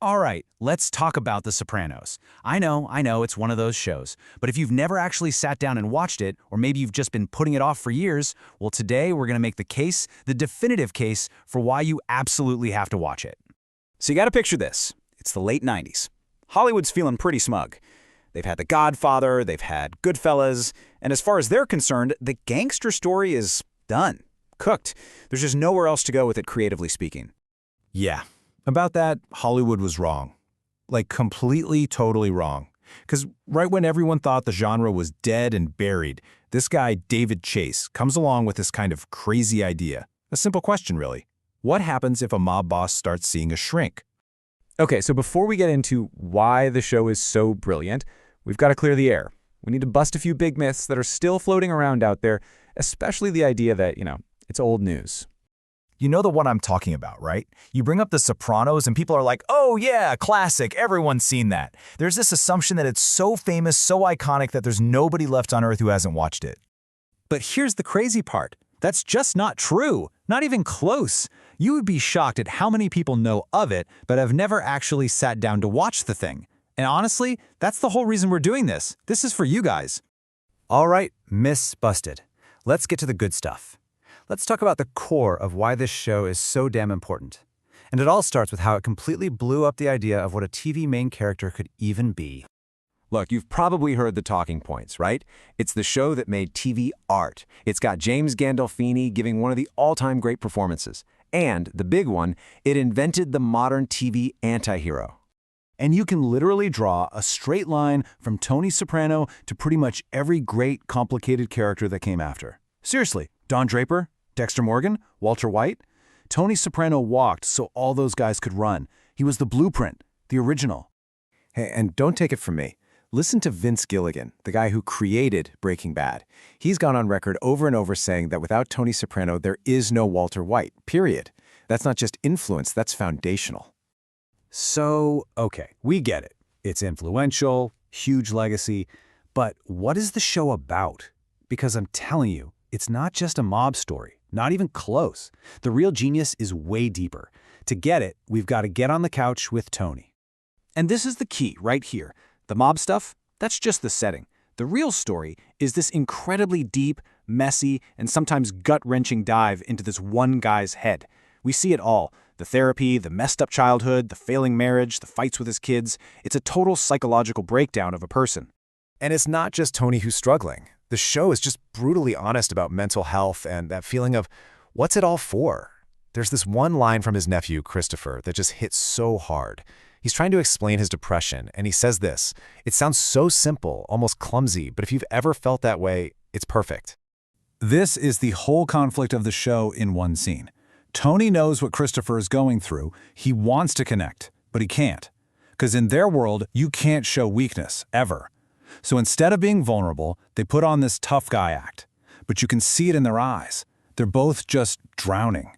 All right, let's talk about The Sopranos. I know, it's one of those shows. But if you've never actually sat down and watched it, or maybe you've just been putting it off for years, well, today we're going to make the case, the definitive case, for why you absolutely have to watch it. So you gotta picture this. It's the late 90s. Hollywood's feeling pretty smug. They've had The Godfather, they've had Goodfellas, and as far as they're concerned, the gangster story is done. Cooked. There's just nowhere else to go with it, creatively speaking. Yeah, about that, Hollywood was wrong. Like, completely, totally wrong. Because right when everyone thought the genre was dead and buried, this guy, David Chase, comes along with this kind of crazy idea. A simple question, really. What happens if a mob boss starts seeing a shrink? Okay, so before we get into why the show is so brilliant, we've got to clear the air. We need to bust a few big myths that are still floating around out there, especially the idea that, it's old news. You know the one I'm talking about, right? You bring up The Sopranos and people are like, oh yeah, classic, everyone's seen that. There's this assumption that it's so famous, so iconic that there's nobody left on Earth who hasn't watched it. But here's the crazy part. That's just not true. Not even close. You would be shocked at how many people know of it, but have never actually sat down to watch the thing. And honestly, that's the whole reason we're doing this. This is for you guys. All right, myths busted. Let's get to the good stuff. Let's talk about the core of why this show is so damn important. And it all starts with how it completely blew up the idea of what a TV main character could even be. Look, you've probably heard the talking points, right? It's the show that made TV art. It's got James Gandolfini giving one of the all-time great performances. And, the big one, it invented the modern TV anti-hero. And you can literally draw a straight line from Tony Soprano to pretty much every great, complicated character that came after. Seriously, Don Draper, Dexter Morgan, Walter White. Tony Soprano walked so all those guys could run. He was the blueprint, the original. Hey, and don't take it from me. Listen to Vince Gilligan, the guy who created Breaking Bad. He's gone on record over and over saying that without Tony Soprano, there is no Walter White, period. That's not just influence, that's foundational. So, okay, we get it. It's influential, huge legacy, but what is the show about? Because I'm telling you, it's not just a mob story, not even close. The real genius is way deeper. To get it, we've got to get on the couch with Tony. And this is the key right here. The mob stuff, that's just the setting. The real story is this incredibly deep, messy, and sometimes gut-wrenching dive into this one guy's head. We see it all. The therapy, the messed up childhood, the failing marriage, the fights with his kids. It's a total psychological breakdown of a person. And it's not just Tony who's struggling. The show is just brutally honest about mental health and that feeling of, what's it all for? There's this one line from his nephew, Christopher, that just hits so hard. He's trying to explain his depression, and he says this. It sounds so simple, almost clumsy, but if you've ever felt that way, it's perfect. This is the whole conflict of the show in one scene. Tony knows what Christopher is going through. He wants to connect, but he can't. Because in their world, you can't show weakness, ever. So instead of being vulnerable, they put on this tough guy act. But you can see it in their eyes. They're both just drowning.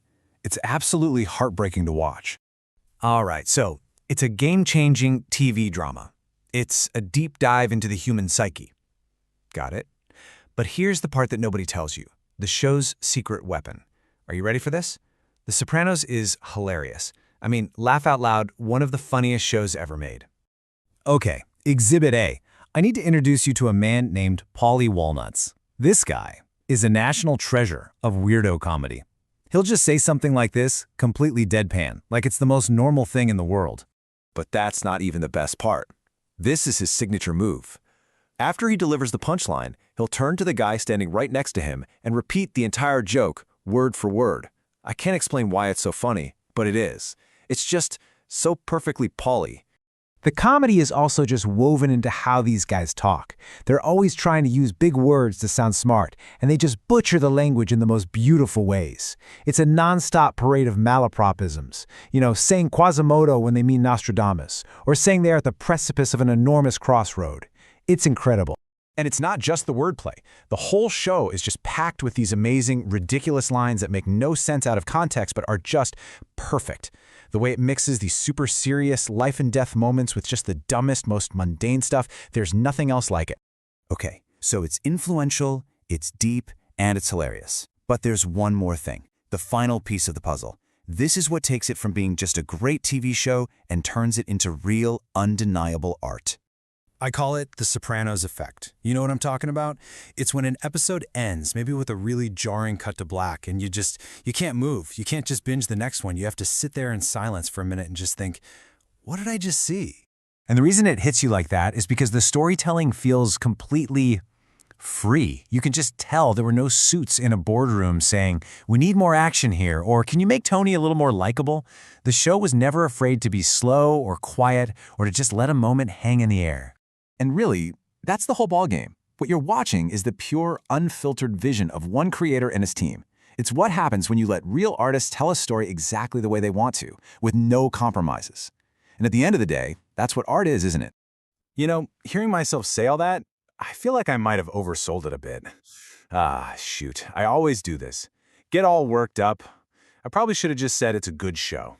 It's absolutely heartbreaking to watch. All right, so it's a game-changing TV drama. It's a deep dive into the human psyche. Got it? But here's the part that nobody tells you. The show's secret weapon. Are you ready for this? The Sopranos is hilarious. I mean, laugh out loud, one of the funniest shows ever made. Okay, Exhibit A. I need to introduce you to a man named Paulie Walnuts. This guy is a national treasure of weirdo comedy. He'll just say something like this, completely deadpan, like it's the most normal thing in the world. But that's not even the best part. This is his signature move. After he delivers the punchline, he'll turn to the guy standing right next to him and repeat the entire joke, word for word. I can't explain why it's so funny, but it is. It's just so perfectly Paulie. The comedy is also just woven into how these guys talk. They're always trying to use big words to sound smart, and they just butcher the language in the most beautiful ways. It's a nonstop parade of malapropisms. Saying Quasimodo when they mean Nostradamus, or saying they're at the precipice of an enormous crossroad. It's incredible. And it's not just the wordplay. The whole show is just packed with these amazing, ridiculous lines that make no sense out of context but are just perfect. The way it mixes these super serious life and death moments with just the dumbest, most mundane stuff, there's nothing else like it. Okay, so it's influential, it's deep, and it's hilarious. But there's one more thing, the final piece of the puzzle. This is what takes it from being just a great TV show and turns it into real, undeniable art. I call it the Sopranos effect. You know what I'm talking about? It's when an episode ends, maybe with a really jarring cut to black, and you can't move. You can't just binge the next one. You have to sit there in silence for a minute and just think, what did I just see? And the reason it hits you like that is because the storytelling feels completely free. You can just tell there were no suits in a boardroom saying, we need more action here, or can you make Tony a little more likable? The show was never afraid to be slow or quiet or to just let a moment hang in the air. And really, that's the whole ballgame. What you're watching is the pure, unfiltered vision of one creator and his team. It's what happens when you let real artists tell a story exactly the way they want to, with no compromises. And at the end of the day, that's what art is, isn't it? You know, hearing myself say all that, I feel like I might have oversold it a bit. Shoot, I always do this. Get all worked up. I probably should have just said it's a good show.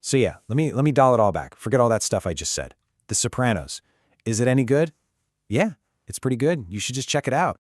So yeah, let me dial it all back. Forget all that stuff I just said. The Sopranos. Is it any good? Yeah, it's pretty good. You should just check it out.